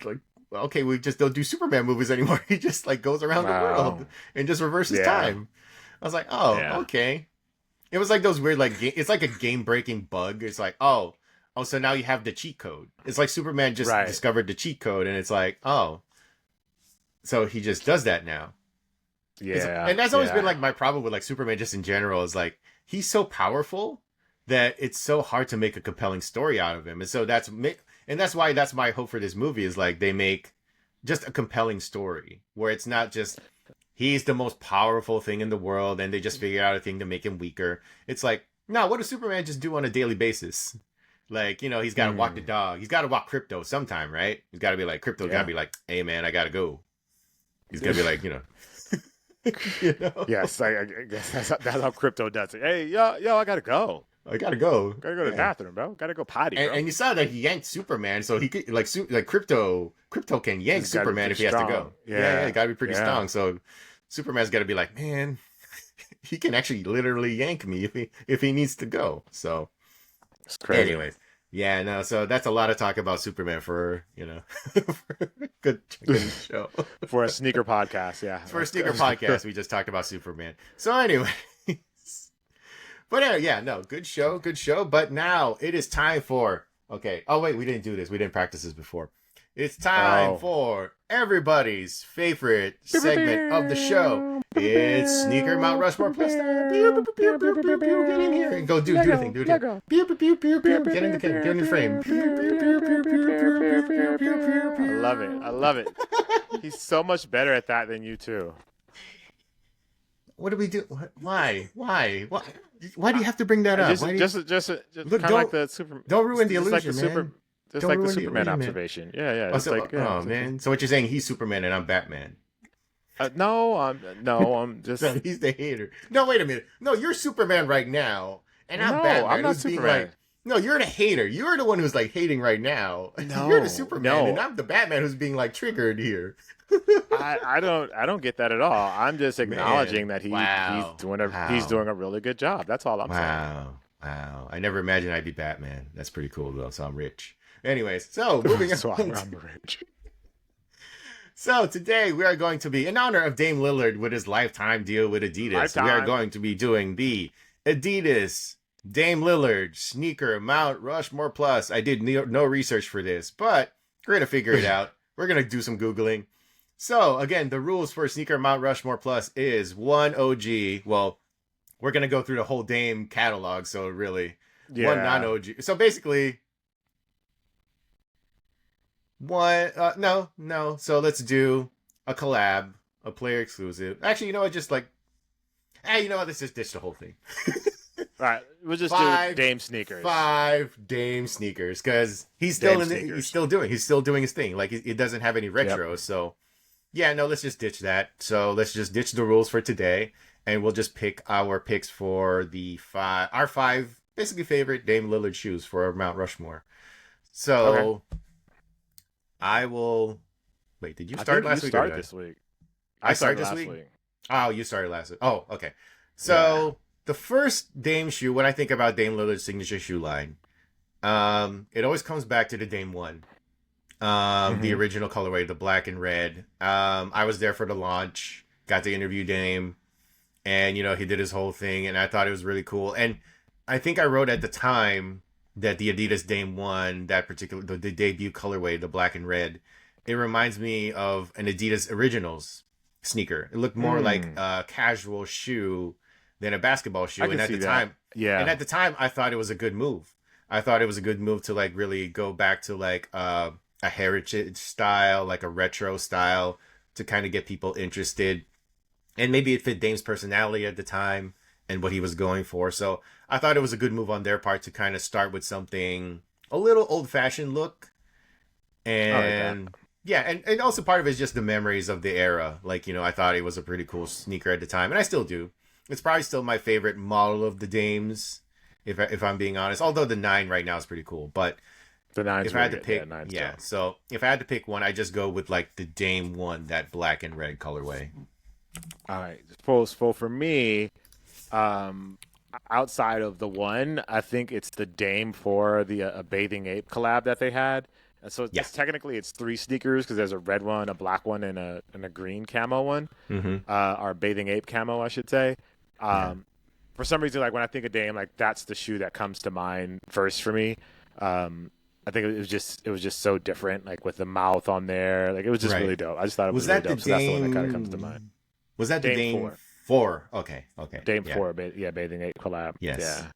like, okay, we just don't do Superman movies anymore. He just like goes around the world and just reverses time. I was like, oh, okay. It was like those weird it's like a game breaking bug. It's like, oh, so now you have the cheat code. It's like Superman just discovered the cheat code, and it's like, oh, so he just does that now. Yeah. And that's always been like my problem with like Superman just in general, is like he's so powerful that it's so hard to make a compelling story out of him. And so that's why that's my hope for this movie, is like they make just a compelling story where it's not just he's the most powerful thing in the world and they just figure out a thing to make him weaker. It's like, no, what does Superman just do on a daily basis? Like, he's got to walk the dog. He's got to walk Crypto sometime, right? He's got to be like, Crypto's got to be like, hey, man, I got to go. He's going to be like, Yes, I guess that's how Crypto does it. Hey, yo, I got to go. I got to go. Gotta go to the bathroom, bro. Gotta go potty, bro. And you saw that he yanked Superman, so he could, like Crypto can yank Superman if he has to go. Yeah, it got to be pretty strong. So Superman's got to be like, man, he can actually literally yank me if he needs to go. So it's crazy. Anyways, yeah, no, so that's a lot of talk about Superman for, for a good show. For a sneaker podcast, yeah. For a sneaker podcast, we just talked about Superman. So anyways, but yeah, no, good show. But now it is time for, okay. Oh, wait, we didn't do this. We didn't practice this before. It's time for everybody's favorite segment of the show. It's Sneaker Mount Rushmore plus time. Pew, pew, pew, pew, pew, pew, get in here and go do the thing. Do it. Pew, pew, pew, pew, pew, get in the frame. Pew, pew, pew, pew, pew, pew, pew, pew, pew, pew. I love it. He's so much better at that than you too. What do we do? Why? Why do you have to bring that up? Just kind of like the super. Don't ruin the illusion, like the super, man. Just like the Superman observation. Yeah. Oh, man. So what you're saying? He's Superman and I'm Batman. No, I'm just. No, he's the hater. No, wait a minute. No, you're Superman right now, and I'm Batman. I'm not who's being Superman. like, no, you're the hater. You're the one who's like hating right now. No, you're the Superman, no. and I'm the Batman who's being like triggered here. I don't get that at all. I'm just acknowledging that he's doing a really good job. That's all I'm saying. Wow. I never imagined I'd be Batman. That's pretty cool though. So I'm rich. Anyways, so moving So on. I'm rich. So today we are going to be, in honor of Dame Lillard with his lifetime deal with Adidas, we are going to be doing the Adidas Dame Lillard Sneaker Mount Rushmore Plus. I did no research for this, but we're going to figure it out. We're going to do some Googling. So again, the rules for Sneaker Mount Rushmore Plus is one OG. Well, we're going to go through the whole Dame catalog. So really, one non-OG. So basically, no. So let's do a collab, a player exclusive. Actually, you know what? Just like, let's just ditch the whole thing. All right, we'll just do Dame sneakers. 5 Dame sneakers, because he's still he's still doing his thing. Like it doesn't have any retro. So yeah, no, let's just ditch that. So let's just ditch the rules for today, and we'll just pick our picks for our five basically favorite Dame Lillard shoes for our Mount Rushmore. Okay. So I will wait. Did you I start think you last week or start did this week. I I start started this last week? week. Oh, you started last week. Oh, okay. Yeah. So the first Dame shoe, when I think about Dame Lillard's signature shoe line, it always comes back to the Dame one. The Hmm. original colorway, the black and red. I was there for the launch, got to interview Dame, and he did his whole thing, and I thought it was really cool. And I think I wrote at the time that the Adidas Dame one, that particular the debut colorway, the black and red, it reminds me of an Adidas Originals sneaker. It looked more like Mm. a casual shoe than a basketball shoe, I can see that. and Yeah. at the time, I thought it was a good move. I thought it was a good move to like really go back to like a heritage style, like a retro style, to kind of get people interested. And maybe it fit Dame's personality at the time and what he was going for. So I thought it was a good move on their part to kind of start with something a little old fashioned look. I like that. And yeah, and also part of it is just the memories of the era. Like, I thought it was a pretty cool sneaker at the time. And I still do. It's probably still my favorite model of the Dames, if I'm being honest. Although the 9 right now is pretty cool. But The nine's if I really had to good. Yeah, pick, nine's yeah. dope. So if I had to pick one, I just go with like the Dame one, that black and red colorway. All right. For me, um, outside of the one, I think it's the Dame for the Bathing Ape collab that they had. And so Yeah. technically it's three sneakers because there's a red one, a black one, and a green camo one, Mm-hmm. or Bathing Ape camo, I should say. Yeah. For some reason, like when I think of Dame, like that's the shoe that comes to mind first for me. I think it was just so different, like with the mouth on there, like it was just Right. really dope. I just thought it Was was really that the dope, so that's the one that kind of comes to mind. Dame? Was that the Dame Dame four, 4? Okay. Okay. Dame Yeah. four, yeah, Bathing Ape collab, Yes. yeah.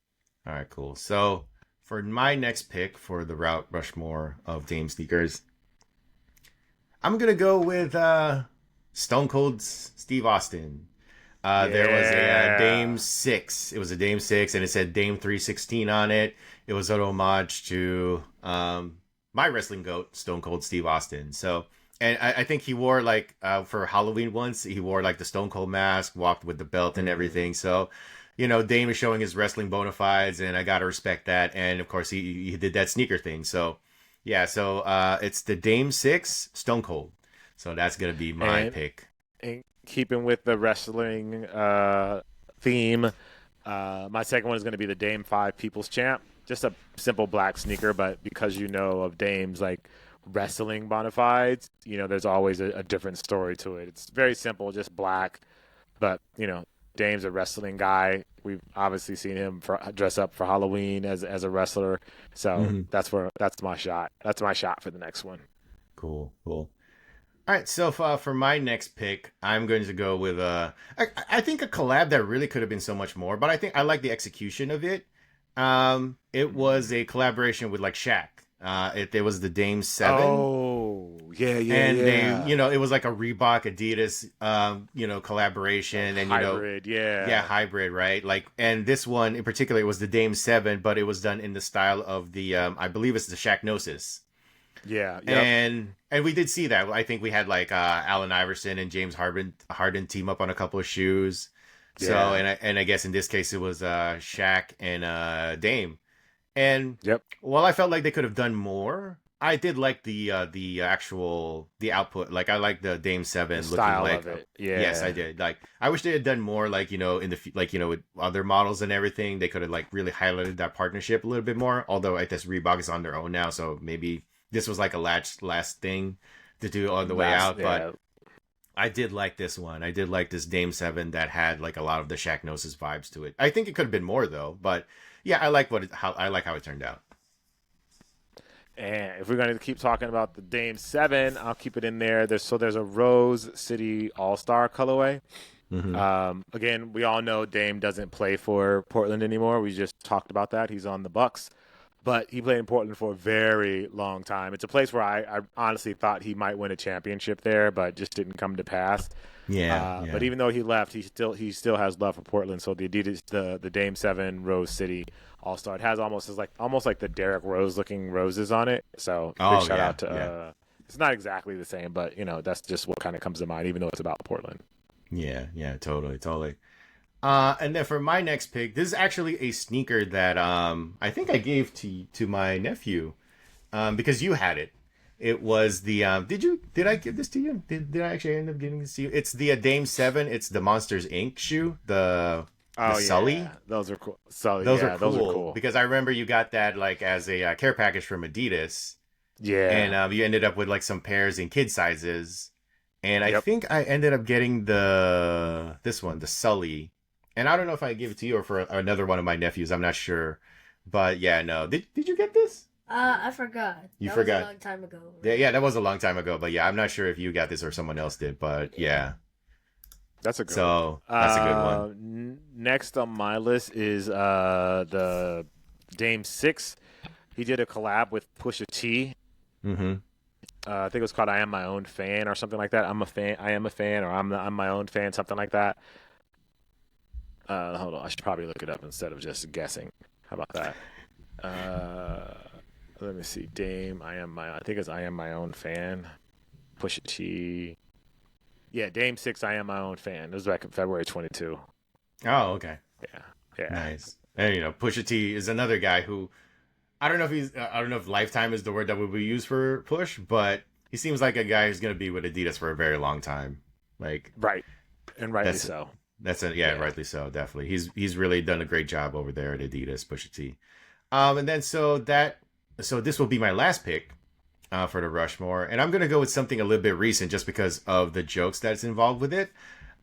All right. Cool. So for my next pick for the Route Rushmore of Dame sneakers, I'm gonna go with Stone Cold Steve Austin. There was a Yeah. Dame 6. It was a Dame 6, and it said Dame 316 on it. It was an homage to my wrestling goat, Stone Cold Steve Austin. So, and I think he wore like for Halloween once, he wore like the Stone Cold mask, walked with the belt and Mhm. everything. So, Dame is showing his wrestling bona fides, and I gotta respect that. And of course, he did that sneaker thing. So, yeah. So it's the Dame 6 Stone Cold. So that's gonna be my And, pick. and keeping with the wrestling theme, my second one is going to be the Dame 5 People's Champ. Just a simple black sneaker, but because you know of Dame's like wrestling bona fides, there's always a different story to it. It's very simple, just black, but Dame's a wrestling guy. We've obviously seen him dress up for Halloween as a wrestler, so Mhm. that's my shot. That's my shot for the next one. Cool. Cool. All right, so for my next pick, I'm going to go with I think a collab that really could have been so much more, but I think I like the execution of it. It was a collaboration with like Shaq. It was the Dame 7, Oh, yeah, yeah, and they, yeah. it was like a Reebok Adidas, collaboration, and Hybrid, yeah, yeah. hybrid, right? Like, and this one in particular, it was the Dame 7, but it was done in the style of the, I believe it's the Shaqnosis. Yeah, yep. And we did see that. I think we had like Allen Iverson and James Harden team up on a couple of shoes. So Yeah. and I guess in this case it was Shaq and Dame. And Yep. while I felt like they could have done more, I did like the actual the output. Like I like the Dame 7 The looking style like of it. yes, I Yeah. did. Like I wish they had done more like in the like with other models and everything. They could have like really highlighted that partnership a little bit more. Although I guess Reebok is on their own now, so maybe this was like a last thing to do on the way out. Yeah. But I did like this one. I did like this Dame 7 that had like a lot of the Shaqnosis vibes to it. I think it could have been more though, but yeah, I like how it turned out. And if we're gonna keep talking about the Dame 7, I'll keep it in there. There's a Rose City All Star colorway. Mm-hmm. Again, we all know Dame doesn't play for Portland anymore. We just talked about that. He's on the Bucks, but he played in Portland for a very long time. It's a place where I honestly thought he might win a championship there, but just didn't come to pass. Yeah, But even though he left, he still has love for Portland. So the Adidas, the Dame 7 Rose City All Star, it has almost like the Derrick Rose looking roses on it. So Oh, big shout yeah, out to. yeah. It's not exactly the same, but that's just what kind of comes to mind, even though it's about Portland. yeah, totally. And then for my next pick, this is actually a sneaker that I think I gave to my nephew because you had it. It was the did I give this to you? Did I actually end up giving this to you? It's the Dame 7. It's the Monsters Inc. shoe. The Sully. Yeah. Those are cool. Sully. Those yeah, are cool. Those are cool. Because I remember you got that like as a care package from Adidas. Yeah. And you ended up with like some pairs in kid sizes. And I think I ended up getting this one, the Sully. And I don't know if I give it to you or for another one of my nephews. I'm not sure. But yeah, no. Did you get this? I forgot. You that forgot. Was a long time ago. Right? Yeah, that was a long time ago. But yeah, I'm not sure if you got this or someone else did. But yeah. That's a good one. So that's a good one. Next on my list is the Dame 6. He did a collab with Pusha T. Mm-hmm. I think it was called "I Am My Own Fan" or something like that. I'm a fan. I am a fan, or I'm my own fan, something like that. Hold on, I should probably look it up instead of just guessing. How about that? Let me see. Dame, I think it's "I Am My Own Fan." Pusha T. Yeah, Dame 6. I Am My Own Fan. It was back in February 22. Oh, okay. Yeah. Nice. And Pusha T is another guy who. I don't know if lifetime is the word that would be used for Push, but he seems like a guy who's going to be with Adidas for a very long time. Like Right. And rightly so. Rightly so, definitely. He's really done a great job over there at Adidas, Pusha T. And then so this will be my last pick for the Rushmore, and I'm going to go with something a little bit recent just because of the jokes that's involved with it.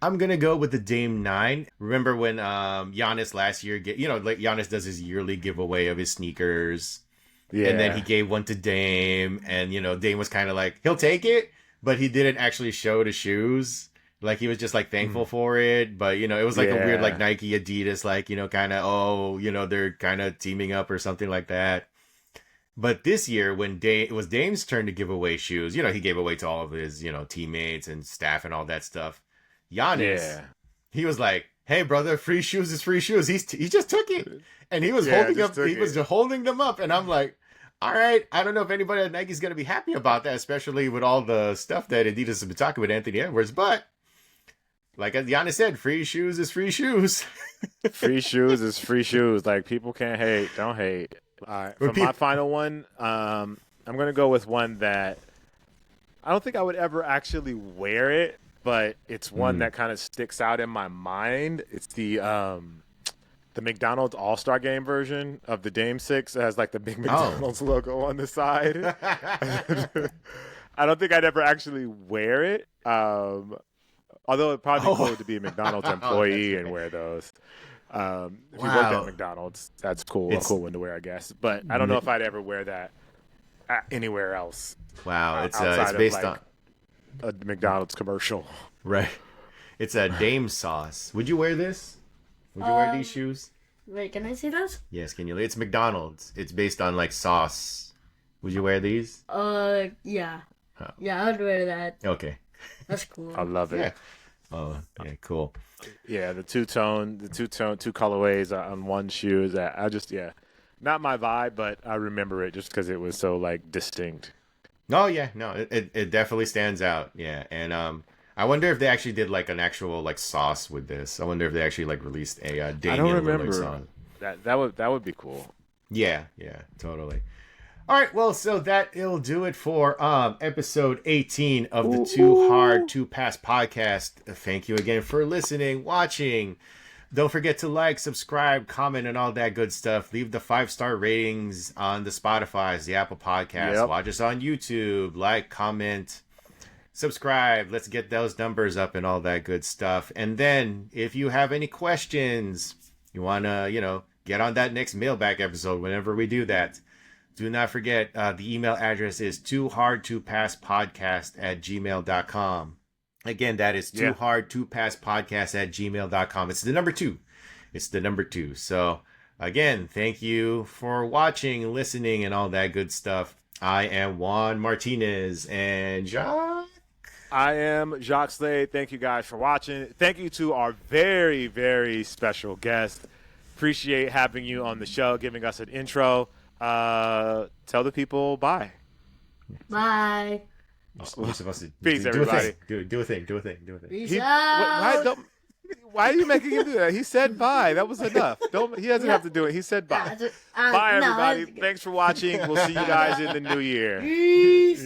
I'm going to go with the Dame 9. Remember when Giannis last year, like Giannis does his yearly giveaway of his sneakers. Yeah. And then he gave one to Dame. And, Dame was kind of like, he'll take it. But he didn't actually show the shoes. Like, he was just, like, thankful for it. But, it was like a weird, like, Nike, Adidas, like, kind of, they're kind of teaming up or something like that. But this year, when it was Dame's turn to give away shoes, he gave away to all of his, teammates and staff and all that stuff. Giannis, he was like, "Hey, brother, free shoes is free shoes." He just took it, and he was holding them up, and I'm like, "All right, I don't know if anybody at Nike's gonna be happy about that, especially with all the stuff that Adidas has been talking with Anthony Edwards." But like Giannis said, free shoes is free shoes. Free shoes is free shoes. Like, people can't hate, don't hate. All right, for my final one, I'm gonna go with one that I don't think I would ever actually wear it. But it's one that kind of sticks out in my mind. It's the McDonald's All-Star Game version of the Dame 6. It has like the big McDonald's logo on the side. I don't think I'd ever actually wear it. Although it'd probably be cool to be a McDonald's employee and wear those. If you work at McDonald's, that's cool. A cool one to wear, I guess. But I don't know if I'd ever wear that anywhere else. Wow, it's based on a McDonald's commercial. Right. It's a Dame sauce. Would you wear this? Would you wear these shoes? Wait, can I see those? Yes, can you? It's McDonald's. It's based on like sauce. Would you wear these? Yeah. Oh. Yeah, I'd wear that. Okay. That's cool. I love it. Yeah. Oh, yeah, cool. Yeah, two colorways on one shoe is that not my vibe, but I remember it just because it was so like distinct. Oh yeah, no, it definitely stands out. Yeah, and I wonder if they actually did like an actual like sauce with this. I wonder if they actually like released a Damian Lillard song. That would be cool. Yeah, totally. All right, well, so that'll do it for episode 18 of the Too Hard to Pass podcast. Thank you again for listening, watching. Don't forget to like, subscribe, comment, and all that good stuff. Leave the 5-star ratings on the Spotify's, the Apple Podcasts. Yep. Watch us on YouTube. Like, comment, subscribe. Let's get those numbers up and all that good stuff. And then, if you have any questions, you want to, get on that next mailbag episode whenever we do that. Do not forget, the email address is toohardtopasspodcast@gmail.com. Again, that is toohardtopasspodcast@gmail.com. It's the number 2. So, again, thank you for watching, listening, and all that good stuff. I am Juan Martinez, and Jacques. I am Jacques Slade. Thank you guys for watching. Thank you to our very, very special guest. Appreciate having you on the show, giving us an intro. Tell the people bye. Bye. You're supposed to Peace, everybody. Do a thing. Peace out. Why Why are you making him do that? He said bye. That was enough. He doesn't have to do it. He said bye. Bye, everybody. Thanks for watching. We'll see you guys in the new year. Peace.